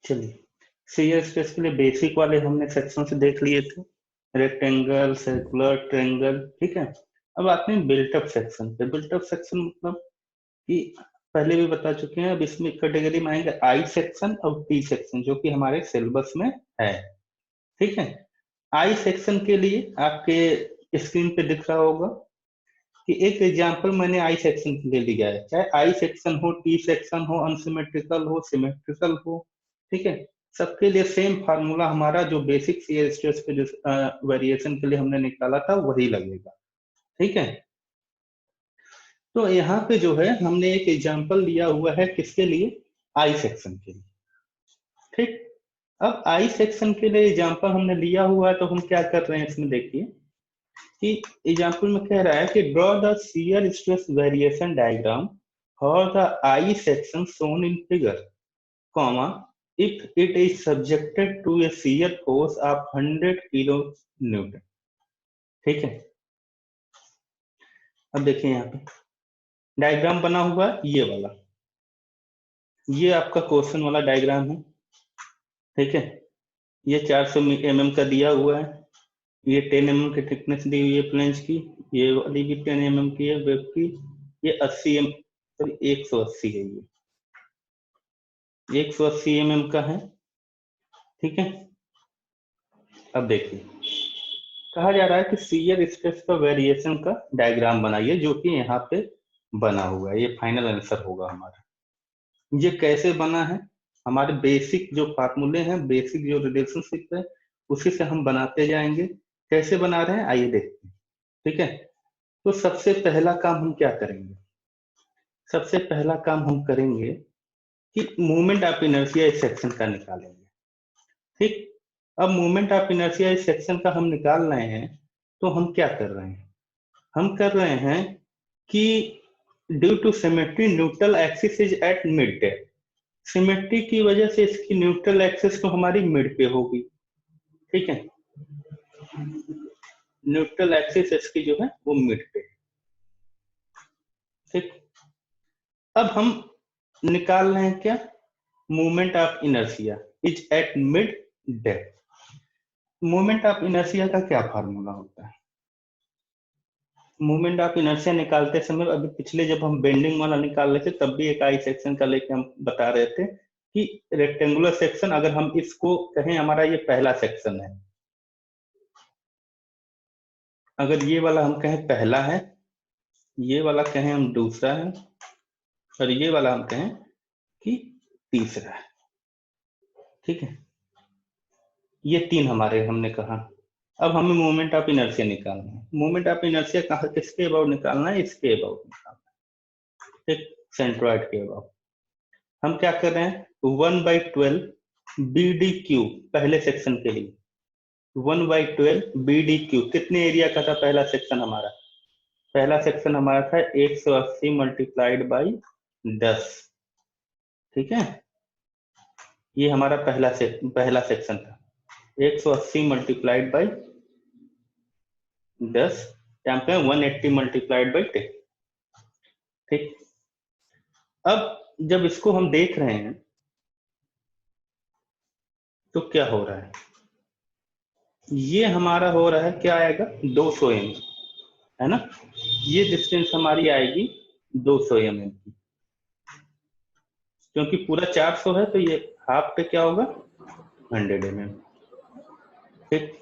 चलिए, shear stress के लिए बेसिक वाले हमने सेक्शन से देख लिए थे, रेक्टेंगल, सर्कुलर, ट्रायंगल, ठीक है। अब आते हैं बिल्टअप सेक्शन पे। बिल्टअप सेक्शन मतलब कि पहले भी बता चुके हैं, अब इसमें कैटेगरी में आएंगे आई सेक्शन और टी सेक्शन, जो कि हमारे सिलेबस में है, ठीक है। आई सेक्शन के लिए आपके स्क्रीन पे दिख रहा होगा कि एक एग्जांपल मैंने आई सेक्शन के लिए लिया है, चाहे आई सेक्शन हो, टी सेक्शन हो, अनसिमेट्रिकल हो, सिमेट्रिकल हो, ठीक है। सबके लिए सेम फार्मूला हमारा जो बेसिक शियर स्ट्रेस पे जो वेरिएशन के लिए हमने निकाला था वही लगेगा, ठीक है। तो यहाँ पे जो है हमने एक एग्जांपल लिया हुआ है किसके लिए, आई सेक्शन के लिए, ठीक। अब आई सेक्शन के लिए एग्जांपल हमने लिया हुआ है, तो हम क्या कर रहे हैं इसमें देखिए कि एग्जांपल में कह रहा है कि draw the shear stress variation diagram for the I section shown in figure, comma, if it is subjected to a shear force of 100 kilo newton, ठीक है। अब देखिए यहाँ पे डायग्राम बना हुआ है, ये वाला, ये आपका क्वेश्चन वाला डायग्राम है, ठीक है। ये 400 mm का दिया हुआ है, ये 10 mm की थिकनेस दी हुई है प्लेंज की, ये वाली भी 10 mm की है वेब की, ये 80 mm, सॉरी 180 है, ये 180 mm का है, ठीक है। अब देखिए कहा जा रहा है कि शियर स्ट्रेस का वेरिएशन का डायग्राम बनाइए, जो कि यहाँ पे बना हुआ है, ये फाइनल आंसर होगा हमारा। ये कैसे बना है, हमारे बेसिक जो फार्मूले हैं, बेसिक जो रिलेशनशिप है, उसी से हम बनाते जाएंगे। कैसे बना रहे हैं आइए देखते हैं, ठीक है। तो सबसे पहला काम हम क्या करेंगे, सबसे पहला काम हम करेंगे कि मोमेंट ऑफ इनर्शिया इस सेक्शन का निकालेंगे, ठीक। अब मोमेंट ऑफ इनर्शिया इस सेक्शन का हम निकाल रहे हैं, तो हम क्या कर रहे हैं, हम कर रहे हैं कि due to symmetry neutral axis is at mid, symmetry की वजह से इसकी न्यूट्रल एक्सिस तो हमारी मिड पे होगी, ठीक है। न्यूट्रल एक्सिस इसकी जो है वो मिड पे, ठीक। अब हम निकाल रहे हैं क्या, moment of inertia is at mid depth. Moment of inertia का क्या फार्मूला होता है, मोमेंट ऑफ इनर्शिया निकालते समय अभी पिछले जब हम बेंडिंग वाला निकाल रहे थे तब भी एक आई सेक्शन का लेके हम बता रहे थे कि रेक्टेंगुलर सेक्शन, अगर हम इसको कहें हमारा ये पहला सेक्शन है, अगर ये वाला हम कहें पहला है, ये वाला कहें हम दूसरा है, और ये वाला हम कहें कि तीसरा है, ठीक है। ये तीन हमारे हमने कहा। अब हमें मोमेंट ऑफ इनर्शिया निकालना है, मोमेंट ऑफ इनर्शिया कहा किसके अबाउट निकालना है, इसके अबाउट निकालना है, ठीक, सेंट्रॉइड के अबाउट। हम क्या कर रहे हैं, 1/12 बी डी क्यू पहले सेक्शन के लिए, 1/12 बी डी क्यू कितने एरिया का था पहला सेक्शन हमारा, पहला सेक्शन हमारा था 180 मल्टीप्लाइड बाई 10, ठीक है। ये हमारा पहला सेक्शन था, 180 मल्टीप्लाइड बाई 10, यहाँ पे 180 मल्टीप्लाइड बाई 10, ठीक। अब जब इसको हम देख रहे हैं तो क्या हो रहा है, ये हमारा हो रहा है क्या आएगा 200 mm, है ना, ये डिस्टेंस हमारी आएगी 200 mm की, क्योंकि पूरा 400 है तो ये हाफ पे क्या होगा 100 mm, ठीक।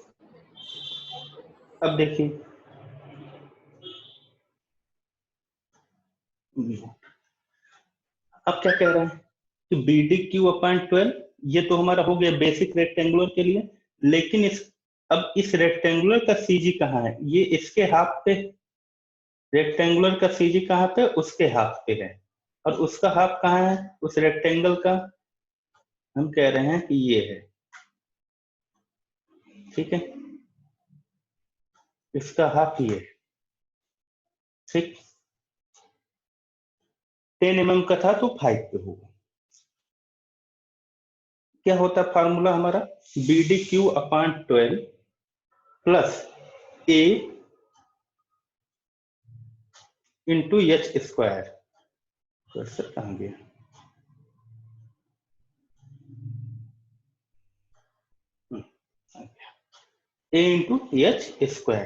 अब देखिए अब क्या कह रहे हैं कि बी डी क्यू अपॉन 12, ये तो हमारा हो गया बेसिक रेक्टेंगुलर के लिए, लेकिन अब इस रेक्टेंगुलर का सीजी कहाँ है, ये इसके हाफ पे, रेक्टेंगुलर का सीजी कहाँ पे, उसके हाफ पे है, और उसका हाफ कहाँ है उस रेक्टेंगल का, हम कह रहे हैं कि ये है, ठीक है, इसका हाफ ये, ठीक। 10 mm का था तो 5 पे होगा, क्या होता है फार्मूला हमारा, B D cube upon 12 plus A into H square, तो सर कहाँ गया, ए इंटू एच स्क्वायर।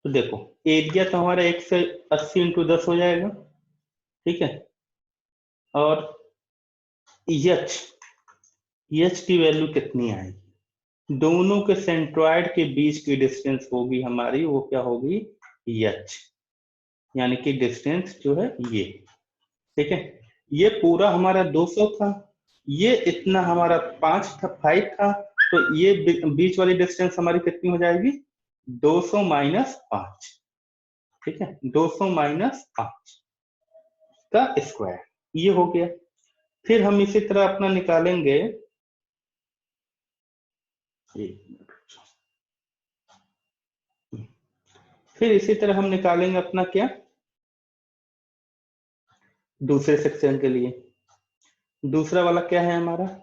तो देखो एरिया तो हमारा 180 इंटू 10 हो जाएगा, ठीक है। और एच एच की वैल्यू कितनी आएगी, दोनों के सेंट्रॉइड के बीच की डिस्टेंस होगी हमारी, वो क्या होगी, एच, यानी कि डिस्टेंस जो है ये, ठीक है। ये पूरा हमारा 200 था, ये इतना हमारा 5 था, 5 था, तो ये बीच वाली डिस्टेंस हमारी कितनी हो जाएगी, 200 माइनस 5, ठीक है, 200 माइनस 5 का स्क्वायर, ये हो गया। फिर हम इसी तरह अपना निकालेंगे, फिर इसी तरह हम निकालेंगे अपना क्या, दूसरे सेक्शन के लिए। दूसरा वाला क्या है हमारा,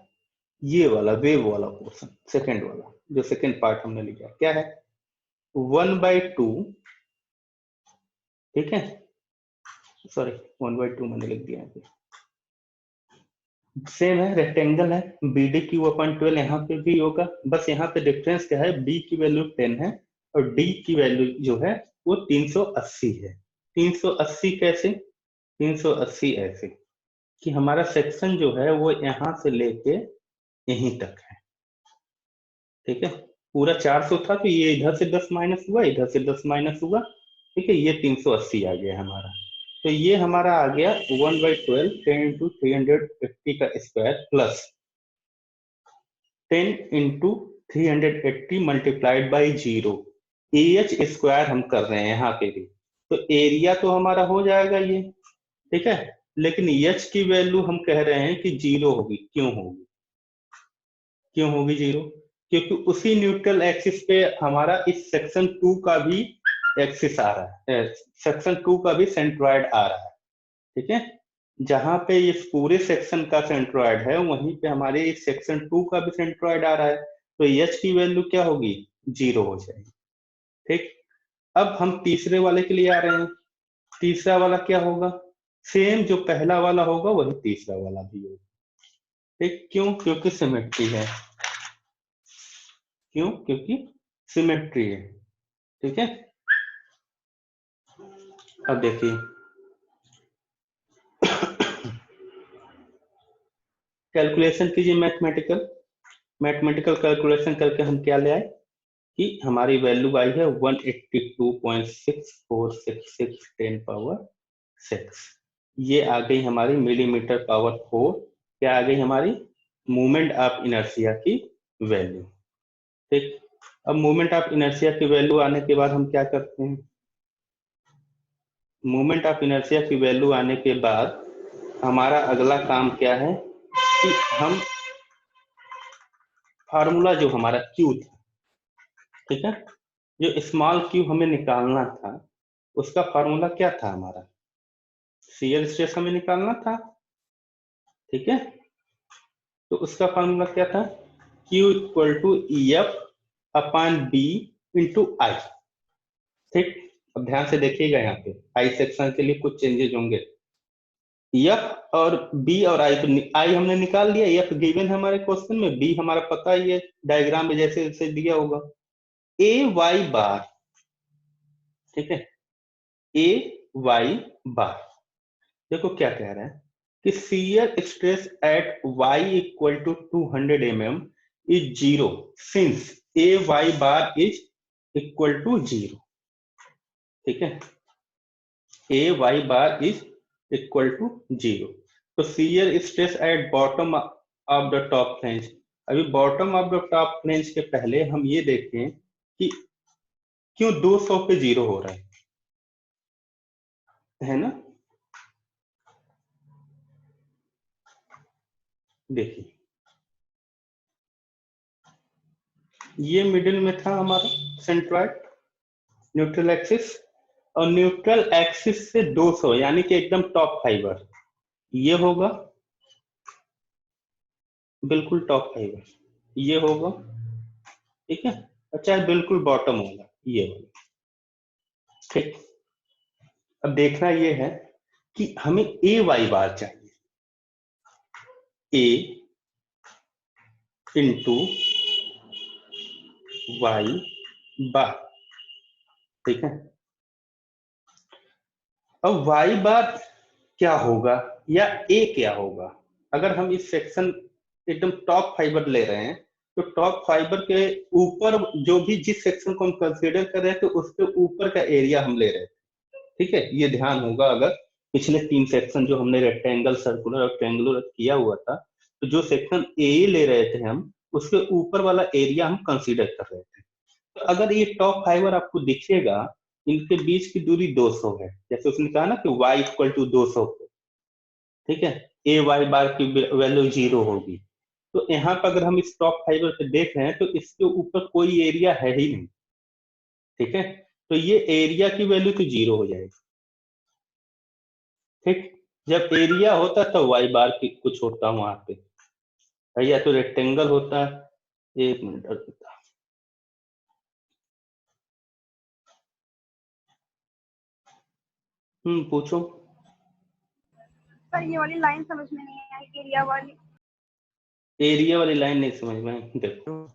ये वाला वेव वाला पोर्शन, सेकंड वाला जो सेकंड पार्ट हमने लिया क्या है, 1/2, ठीक है, सॉरी 1/2 मैंने लिख दिया है, सेम है, रेक्टेंगल है, बी डी क्यू अपन 12 यहाँ पे भी होगा, बस यहाँ पे डिफरेंस क्या है, बी की वैल्यू 10 है और डी की वैल्यू जो है वो 380 है। 380 कैसे, 380 ऐसे कि हमारा सेक्शन जो है वो यहाँ से लेके यहीं तक है, ठीक है। पूरा 400 था तो ये इधर से 10 माइनस हुआ, इधर से 10 माइनस हुआ, ठीक है, ये 380 आ गया हमारा। तो ये हमारा आ गया 1/12 10 इंटू 380 का square plus 10 into 380 multiplied by 0, A H square हम कर रहे हैं यहाँ पे भी, तो एरिया तो हमारा हो जाएगा ये, ठीक है। लेकिन एच की वैल्यू हम कह रहे हैं कि 0 होगी, क्यों होगी, क्यों होगी 0, क्योंकि उसी न्यूट्रल एक्सिस पे हमारा इस सेक्शन 2 का भी एक्सिस आ रहा है, सेक्शन 2 का भी सेंट्रॉइड आ रहा है, ठीक है। जहां पे इस पूरे सेक्शन का सेंट्रॉइड है वहीं पे हमारे इस सेक्शन 2 का भी सेंट्रॉइड आ रहा है, तो एच की वैल्यू क्या होगी, 0 हो जाएगी, ठीक। अब हम तीसरे वाले के लिए आ रहे हैं, तीसरा वाला क्या होगा, सेम जो पहला वाला होगा वही तीसरा वाला भी होगा, ठीक, क्यों, क्योंकि सिमेट्री है, क्यों, क्योंकि सिमेट्री है, ठीक है। अब देखिए कैलकुलेशन कीजिए, मैथमेटिकल मैथमेटिकल कैलकुलेशन करके हम क्या ले आए कि हमारी वैल्यू आई है 182.6466 10 पावर 6, ये आ गई हमारी मिलीमीटर पावर 4, क्या आ गई हमारी, मोमेंट ऑफ इनर्शिया की वैल्यू, ठीक। अब मोमेंट ऑफ इनर्शिया की वैल्यू आने के बाद हम क्या करते हैं, मोमेंट ऑफ इनर्शिया की वैल्यू आने के बाद हमारा अगला काम क्या है कि हम फार्मूला जो हमारा क्यू था, ठीक है, जो स्मॉल क्यू हमें निकालना था उसका फार्मूला क्या था हमारा, शियर स्ट्रेस हमें निकालना था, ठीक है। तो उसका फार्मूला क्या था, Q equal to F upon B into I, ठीक। अब ध्यान से देखिएगा, यहाँ पे आई सेक्शन के लिए कुछ चेंजेस होंगे, एफ और बी और आई, तो आई हमने निकाल लिया, एफ गिवन है हमारे क्वेश्चन में, बी हमारा पता ही है डायग्राम में जैसे जैसे दिया होगा, ए वाई बार, ठीक है, ए वाई बार, देखो क्या कह रहा है कि shear stress at Y equal to 200 mm is 0 since A Y bar is equal to 0, ठीक है, A Y bar is equal to 0, तो shear stress at bottom of the top flange, अभी bottom of the top flange के पहले हम ये देखें कि क्यों 200 पे 0 हो रहा है ना, देखिए ये मिडिल में था हमारा सेंट्रॉइड, न्यूट्रल एक्सिस, और न्यूट्रल एक्सिस से 200 यानी कि एकदम टॉप फाइबर ये होगा, बिल्कुल टॉप फाइबर ये होगा, ठीक है, और चाहे बिल्कुल बॉटम होगा ये होगा, ठीक। अब देखना ये है कि हमें ए वाई बार चाहिए, ए इंटू वाई बार, ठीक है। अब वाई बार क्या होगा या ए क्या होगा? अगर हम इस सेक्शन एकदम टॉप फाइबर ले रहे हैं, तो टॉप फाइबर के ऊपर जो भी जिस सेक्शन को हम कंसीडर कर रहे थे उसके ऊपर का एरिया हम ले रहे थे, ठीक है। ये ध्यान होगा, अगर पिछले 3 सेक्शन जो हमने रेक्टेंगल, सर्कुलर और ट्रायंगुलर किया हुआ था, तो जो सेक्शन ए ले रहे थे हम, उसके ऊपर वाला एरिया हम कंसीडर कर रहे थे। तो अगर ये टॉप फाइबर आपको दिखेगा, इनके बीच की दूरी 200 है, जैसे उसने कहा ना कि y इक्वल टू 200, ठीक है। ए वाई बार की वैल्यू 0 होगी। तो यहाँ पर अगर हम इस टॉप फाइबर पे देख रहे हैं तो इसके ऊपर कोई एरिया है ही नहीं, ठीक है। तो ये एरिया की वैल्यू तो 0 हो जाएगी, ठीक। जब एरिया होता तो वाई बार की कुछ होता वहां पे, या तो रेक्टेंगल होता। 1 मिनट रुकता। पूछो। सर ये वाली लाइन समझ में नहीं आई, एरिया वाली। एरिया वाली लाइन नहीं समझ में आई? देखो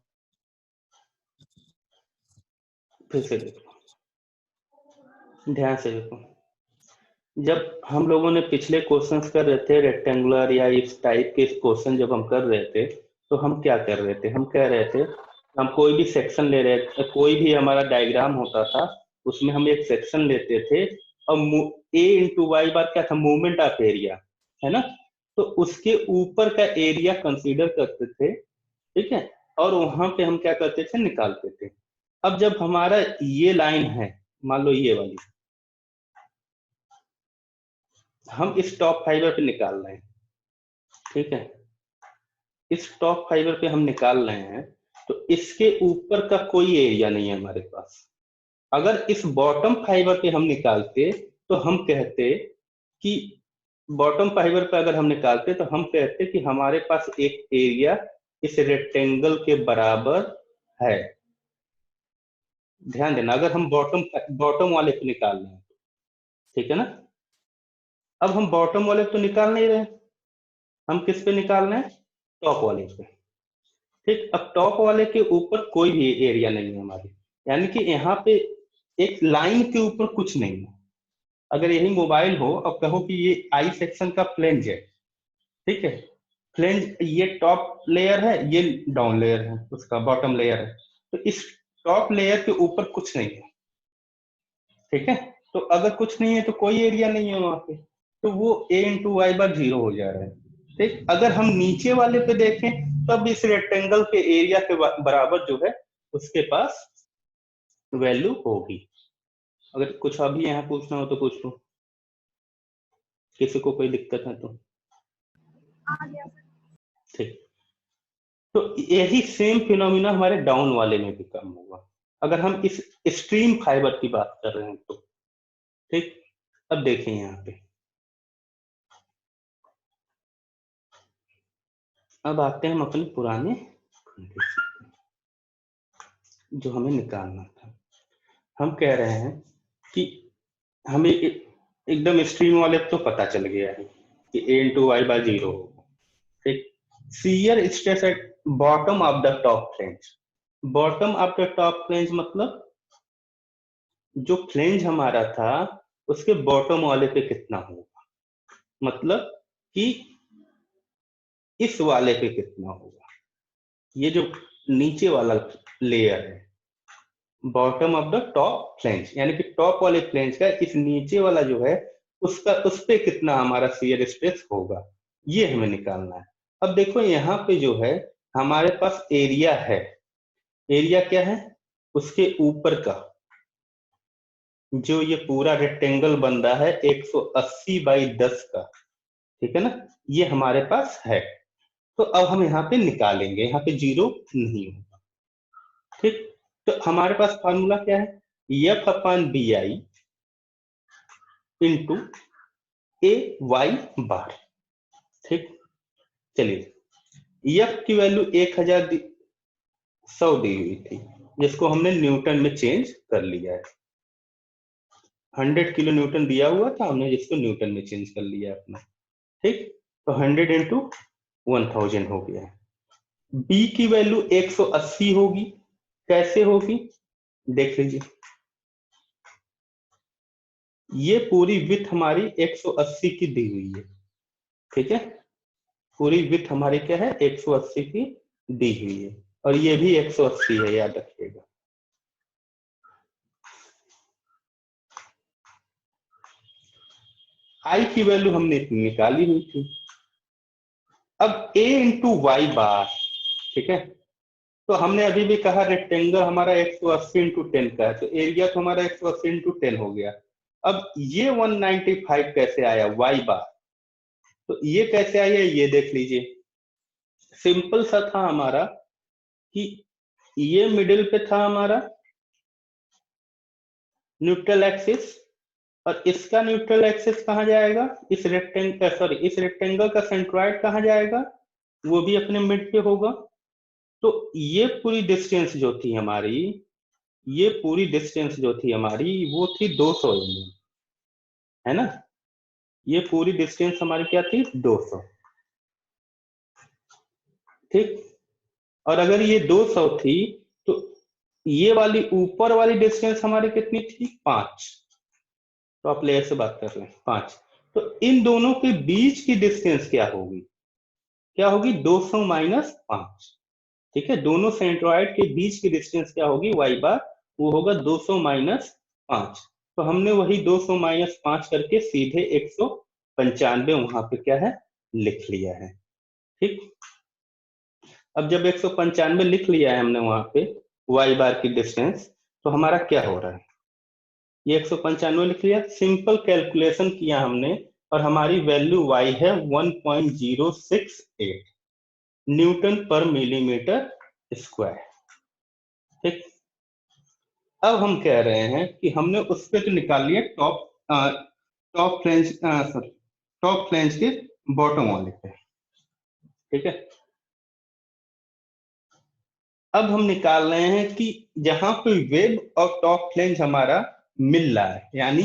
फिर से देखो, ध्यान से देखो। जब हम लोगों ने पिछले क्वेश्चंस कर रहे थे रेक्टेंगुलर या इस टाइप के क्वेश्चन जब हम कर रहे थे, तो हम क्या कर रहे थे? हम कह रहे थे हम कोई भी सेक्शन ले रहे थे, कोई भी हमारा डायग्राम होता था, उसमें हम एक सेक्शन लेते थे और ए इंटू वाई बार क्या था? मूवमेंट ऑफ एरिया, है ना। तो उसके ऊपर का एरिया कंसीडर करते थे, ठीक है। और वहां पे हम क्या करते थे? निकालते थे। अब जब हमारा ये लाइन है, मान लो ये वाली, हम इस टॉप फाइबर पे निकाल रहे हैं, ठीक है। इस टॉप फाइबर पे हम निकाल रहे हैं, तो इसके ऊपर का कोई एरिया नहीं है हमारे पास। अगर इस बॉटम फाइबर पे हम निकालते तो हम कहते कि बॉटम फाइबर पे अगर हम निकालते तो हम कहते कि हमारे पास एक एरिया इस रेक्टेंगल के बराबर है। ध्यान देना, अगर हम बॉटम बॉटम वाले पे निकाल रहे हैं, ठीक है ना। अब हम बॉटम वाले पे तो निकाल नहीं रहे, हम किस पे निकाल रहे हैं? टॉप वाले पे, ठीक। अब टॉप वाले के ऊपर कोई भी एरिया नहीं है हमारी, यानी कि यहाँ पे एक लाइन के ऊपर कुछ नहीं है। अगर यही मोबाइल हो और कहो कि ये आई सेक्शन का फ्लेंज है, ठीक है। फ्लेंज ये टॉप लेयर है, ये डाउन लेयर है, उसका बॉटम लेयर है। तो इस टॉप लेयर के ऊपर कुछ नहीं है, ठीक है। तो अगर कुछ नहीं है तो कोई एरिया नहीं है वहां पे, तो वो ए इंटू वाई बार 0 हो जा रहा है, ठीक। अगर हम नीचे वाले पे देखें, तब इस रेक्टेंगल के एरिया के बराबर जो है उसके पास वैल्यू होगी। अगर कुछ अभी यहाँ पूछना हो तो पूछ लो, किसी को कोई दिक्कत है तो। आ गया सर। ठीक। तो यही सेम फिनोमिना हमारे डाउन वाले में भी कम होगा, अगर हम इस स्ट्रीम फाइबर की बात कर रहे हैं तो, ठीक। अब देखें यहाँ पे, अब आते हैं हम अपने पुराने जो हमें निकालना था। हम कह रहे हैं कि हमें एकदम स्ट्रीम वाले तो पता चल गया है कि ए इंटू वाई बाय 0 होगा, ठीक। Shear stress at bottom of the top flange. Bottom of the top flange मतलब जो फ्लेंज हमारा था उसके बॉटम वाले पे कितना होगा, मतलब कि इस वाले पे कितना होगा। ये जो नीचे वाला लेयर है, bottom of the top flange, यानी कि टॉप वाले फ्लेंज का इस नीचे वाला जो है उसका, उस पे कितना हमारा शियर स्ट्रेस होगा, ये हमें निकालना है। अब देखो यहाँ पे जो है हमारे पास एरिया है, एरिया क्या है? उसके ऊपर का जो ये पूरा रेक्टेंगल बन रहा है 180 बाई 10 का, ठीक है ना, ये हमारे पास है। तो अब हम यहाँ पे निकालेंगे, यहाँ पे 0 नहीं होगा, ठीक। तो हमारे पास फॉर्मूला क्या है? F upon B I into A Y bar, ठीक। चलिए, एफ की वैल्यू 1100 दी हुई थी, जिसको हमने न्यूटन में चेंज कर लिया है। 100 किलो न्यूटन दिया हुआ था, हमने जिसको न्यूटन में चेंज कर लिया अपना, ठीक। तो 100 इंटू 1000 हो गया है। बी की वैल्यू 180 होगी, कैसे होगी? देख लीजिए, ये पूरी विड्थ हमारी 180 की दी हुई है, ठीक है, पूरी विड्थ हमारी क्या है, 180 की दी हुई है, और ये भी 180 है, याद रखिएगा। आई की वैल्यू हमने इतनी निकाली हुई थी। अब a इंटू वाई बार, ठीक है, तो हमने अभी भी कहा रेक्टेंगल हमारा 180 इंटू 10 का है, तो एरिया तो हमारा 180 इंटू 10 हो गया। अब ये 195 कैसे आया, वाई बार, तो ये कैसे आया ये देख लीजिए। सिंपल सा था हमारा कि ये मिडिल पे था हमारा न्यूट्रल एक्सिस, और इसका न्यूट्रल एक्सिस कहाँ जाएगा, इस रेक्टेंगल, सॉरी इस रेक्टेंगल का सेंट्रॉइड कहाँ जाएगा, वो भी अपने मिड पे होगा। तो ये पूरी डिस्टेंस जो थी हमारी, ये पूरी डिस्टेंस जो थी हमारी वो थी 200 mm, है ना, ये पूरी डिस्टेंस हमारी क्या थी, 200, ठीक। और अगर ये 200 थी, तो ये वाली ऊपर वाली डिस्टेंस हमारी कितनी थी, 5, तो आप लेयर से बात कर रहे हैं 5, तो इन दोनों के बीच की डिस्टेंस क्या होगी, क्या होगी, 200 माइनस 5, ठीक है, दोनों सेंट्रॉइड के बीच की डिस्टेंस क्या होगी, वाई बार, वो होगा 200 माइनस 5। तो हमने वही 200 माइनस 5 करके सीधे 195 वहां पे क्या है, लिख लिया है, ठीक। अब जब 195 लिख लिया है हमने वहां पे वाई बार की डिस्टेंस, तो हमारा क्या हो रहा है, ये 195 लिख लिया, सिंपल कैलकुलेशन किया हमने, और हमारी वैल्यू y है 1.068 न्यूटन पर मिलीमीटर स्क्वायर, ठीक। अब हम कह रहे हैं कि हमने उस पे तो निकाल लिया top flange, sorry top flange के बॉटम वाले पे, ठीक है। अब हम निकाल रहे हैं कि जहां पे वेब और टॉप फ्लेंज हमारा मिल रहा है, यानी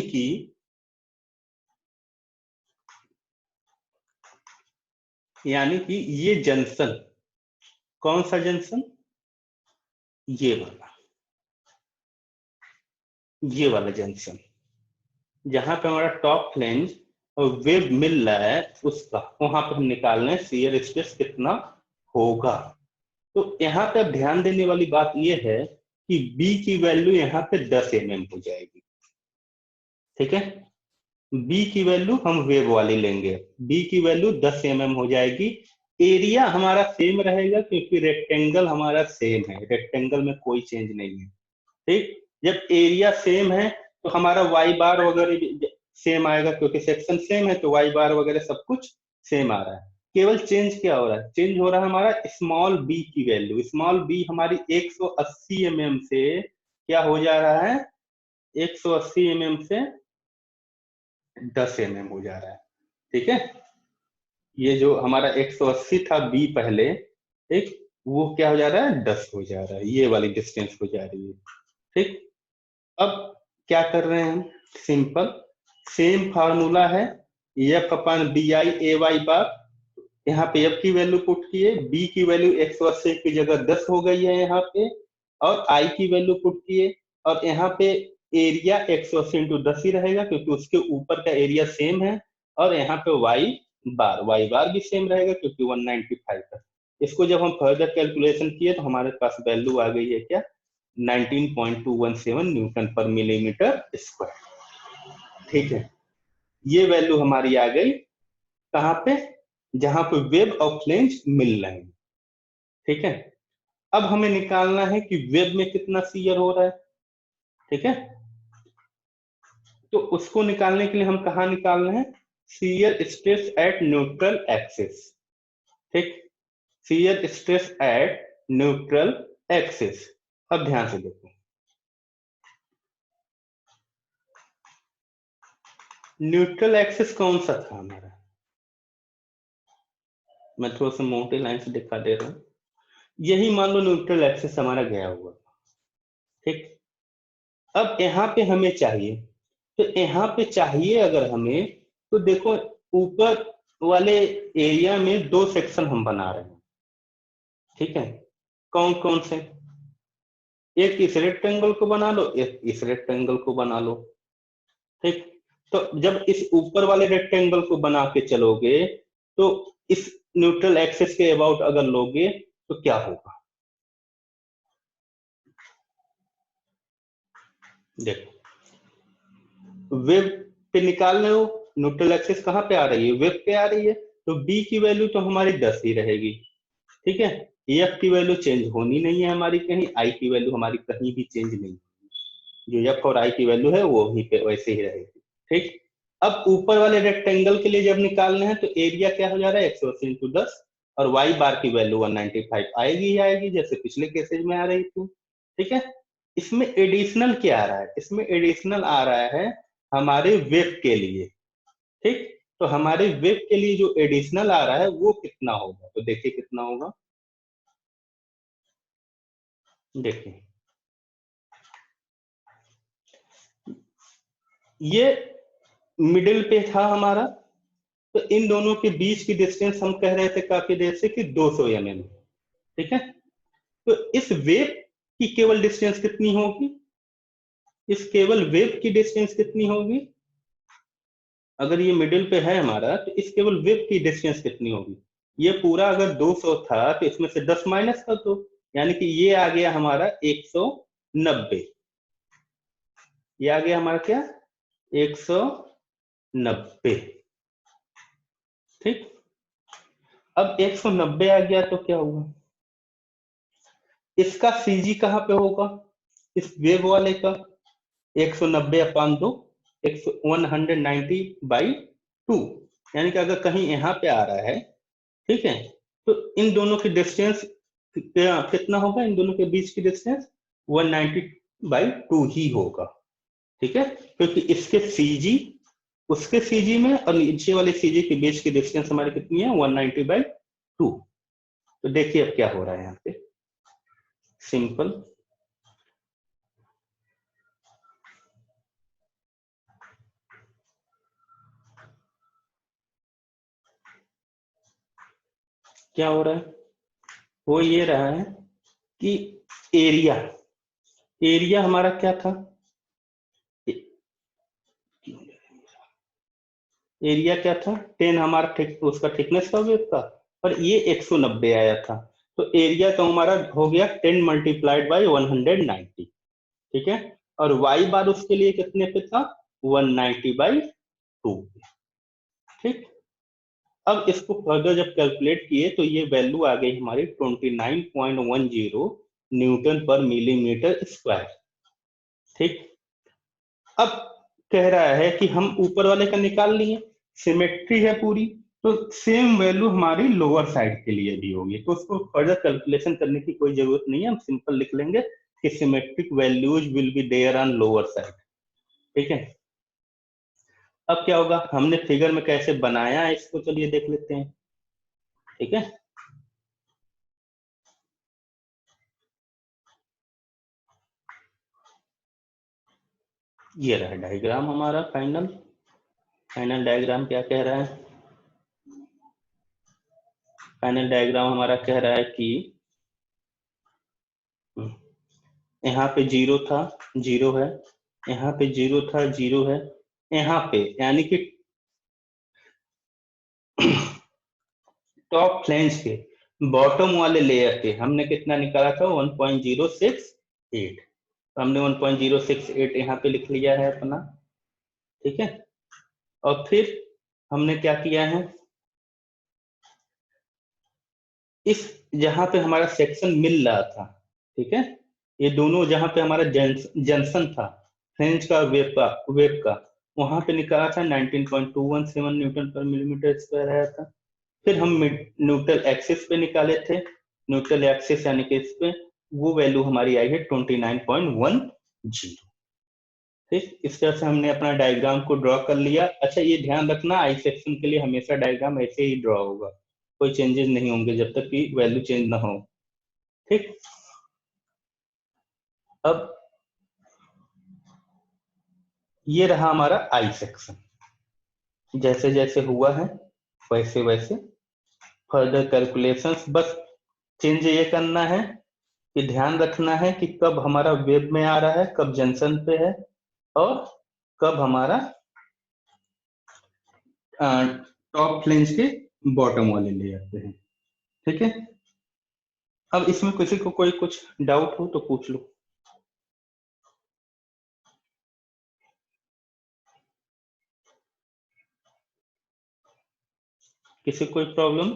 कि ये जंक्शन, कौन सा जंक्शन, ये वाला, ये वाला जंक्शन, जहां पे हमारा टॉप फ्लेंज और वेब मिल रहा है उसका, वहां पे हम निकाल रहे हैं शियर स्ट्रेस कितना होगा। तो यहाँ पे अब ध्यान देने वाली बात यह है कि बी की वैल्यू यहाँ पे 10 mm हो जाएगी, ठीक है, बी की वैल्यू हम वेब वाली लेंगे, बी की वैल्यू 10 mm हो जाएगी। एरिया हमारा सेम रहेगा क्योंकि रेक्टेंगल हमारा सेम है, रेक्टेंगल में कोई चेंज नहीं है, ठीक। जब एरिया सेम है तो हमारा वाई बार वगैरह सेम आएगा, क्योंकि सेक्शन सेम है तो वाई बार वगैरह सब कुछ सेम आ रहा है। केवल चेंज क्या हो रहा है, चेंज हो रहा है हमारा स्मॉल बी की वैल्यू, स्मॉल बी हमारी 180 mm से क्या हो जा रहा है, 180 mm से 10 mm हो जा रहा है, ठीक है। ये जो हमारा 180 था बी पहले, ठीक, वो क्या हो जा रहा है, 10 हो जा रहा है, ये वाली डिस्टेंस हो जा रही है, ठीक। अब क्या कर रहे हैं हम, सिंपल सेम फार्मूला है, F upon B I A Y bar, यहाँ पे एफ की वैल्यू पुट किए, बी की वैल्यू 180 की जगह 10 हो गई है यहाँ पे, और आई की वैल्यू पुट किए, और यहाँ पे एरिया 180 इंटू 10 ही रहेगा क्योंकि उसके ऊपर का एरिया सेम है, और यहाँ पे वाई बार भी सेम रहेगा क्योंकि 195 है। इसको जब हम फर्दर कैलकुलेशन किए तो हमारे पास वैल्यू आ गई है क्या, 19.217 न्यूटन पर मिलीमीटर स्क्वायर, ठीक है। ये वैल्यू हमारी आ गई कहां पे, जहां पे वेब और फ्लेंज मिल रहे हैं, ठीक है। अब हमें निकालना है कि वेब में कितना शियर हो रहा है, ठीक है, तो उसको निकालने के लिए हम कहा निकाल रहे हैं, shear stress at neutral axis, ठीक, shear stress at neutral axis. अब ध्यान से देखो, न्यूट्रल एक्सिस कौन सा था हमारा, मैं थोड़ा सा मोटे लाइन से दिखा दे रहा हूं, यही मान लो न्यूट्रल एक्सिस हमारा गया हुआ, ठीक। अब यहाँ पे हमें चाहिए, तो यहाँ पे चाहिए अगर हमें, तो देखो ऊपर वाले एरिया में दो सेक्शन हम बना रहे हैं, ठीक है, कौन कौन से, एक इस रेक्टेंगल को बना लो, एक इस रेक्टेंगल को बना लो। ठीक, तो जब इस ऊपर वाले रेक्टेंगल को बना के चलोगे तो इस न्यूट्रल एक्सिस के अबाउट अगर लोगे तो क्या होगा, देखो वेब पे निकाल रहे हो, न्यूट्रल एक्सिस कहाँ पे आ रही है, वेब पे आ रही है, तो बी की वैल्यू तो हमारी 10 ही रहेगी। ठीक है, एफ की वैल्यू चेंज होनी नहीं है हमारी कहीं, आई की वैल्यू हमारी कहीं भी चेंज नहीं, जो एफ और आई की वैल्यू है वो वहीं पे वैसे ही रहेगी। ठीक, अब ऊपर वाले रेक्टेंगल के लिए जब निकालने हैं तो एरिया क्या हो जा रहा है 180 इंटू 10, और वाई बार की वैल्यू 195 आएगी ही आएगी, जैसे पिछले केसेज में आ रही थी। ठीक है, इसमें एडिशनल क्या आ रहा है, इसमें एडिशनल आ रहा है हमारे वेब के लिए। ठीक, तो हमारे वेब के लिए जो एडिशनल आ रहा है वो कितना होगा, तो देखिए कितना होगा, देखिए ये मिडिल पे था हमारा, तो इन दोनों के बीच की डिस्टेंस हम कह रहे थे काफी देर से कि 200 mm। ठीक है, तो इस वेव की केवल डिस्टेंस कितनी होगी, इस केवल वेव की डिस्टेंस कितनी होगी, अगर ये मिडिल पे है हमारा तो इस केवल वेव की डिस्टेंस कितनी होगी, ये पूरा अगर 200 था तो इसमें से 10 माइनस कर दो, यानी कि ये आ गया हमारा 190, ये आ गया हमारा क्या 190। ठीक, अब 190 आ गया तो क्या हुआ, इसका सीजी कहाँ पे होगा, इस वेव वाले का 190 अपान 2, 190/2, यानी कि अगर कहीं यहाँ पे आ रहा है, ठीक है, तो इन दोनों की डिस्टेंस कितना होगा, इन दोनों के बीच की डिस्टेंस 190/2 ही होगा। ठीक है, क्योंकि इसके सीजी उसके सीजी में और नीचे वाले सीजी के बीच की डिस्टेंस हमारी कितनी है 190/2। तो देखिए अब क्या हो रहा है यहाँ पे, सिंपल, क्या हो रहा है, वो ये रहा है कि एरिया एरिया हमारा क्या था, एरिया क्या था 10 हमारा उसका थिकनेस था वेब का, और ये 190 आया था, तो एरिया तो हमारा हो गया 10 मल्टीप्लाइड बाई 190। ठीक है, और वाई बार उसके लिए कितने पे था 190/2। ठीक, अब इसको फर्दर जब कैलकुलेट किए तो ये वैल्यू आ गई हमारी 29.10 न्यूटन पर मिलीमीटर स्क्वायर। ठीक, अब कह रहा है कि हम ऊपर वाले का निकाल लिए, सिमेट्री है पूरी, तो सेम वैल्यू हमारी लोअर साइड के लिए भी होगी, तो उसको फर्दर कैलकुलेशन करने की कोई जरूरत नहीं है, हम सिंपल लिख लेंगे कि symmetric values will be there on lower side. ठीक है, अब क्या होगा, हमने फिगर में कैसे बनाया है इसको चलिए देख लेते हैं। ठीक है, ये रहा डायग्राम हमारा, फाइनल फाइनल डायग्राम क्या कह रहा है, फाइनल डायग्राम हमारा कह रहा है कि यहाँ पे जीरो था, जीरो है, यहाँ पे जीरो था, जीरो है, यहाँ पे यानी कि टॉप फ्लैंज के बॉटम वाले लेयर पे हमने कितना निकाला था 1.068, तो हमने 1.068 यहाँ पे लिख लिया है अपना। ठीक है, और फिर हमने क्या किया है, इस जहां पे हमारा सेक्शन मिल रहा था, ठीक है, ये दोनों जहां पे हमारा जंक्शन था फ्रेंच का वेब का वहां पे निकाला था 19.217 न्यूटन पर मिलीमीटर स्क्वायर आया था। फिर हम न्यूट्रल एक्सिस पे निकाले थे, न्यूट्रल एक्सिस यानी कि इस पे वो वैल्यू हमारी आई है 29.10। ठीक, इस तरह से हमने अपना डायग्राम को ड्रॉ कर लिया। अच्छा ये ध्यान रखना आई सेक्शन के लिए हमेशा डायग्राम ऐसे ही ड्रॉ होगा, कोई चेंजेस नहीं होंगे जब तक कि वैल्यू चेंज ना हो। ठीक, अब ये रहा हमारा आई सेक्शन, जैसे जैसे हुआ है वैसे वैसे फर्दर कैलकुलेशंस, बस चेंज ये करना है कि ध्यान रखना है कि कब हमारा वेब में आ रहा है, कब जंक्शन पे है, और कब हमारा टॉप फ्लेंज के बॉटम वाले लेयर पे है। ठीक है, अब इसमें किसी को कोई कुछ डाउट हो तो पूछ लो। किसी को कोई प्रॉब्लम?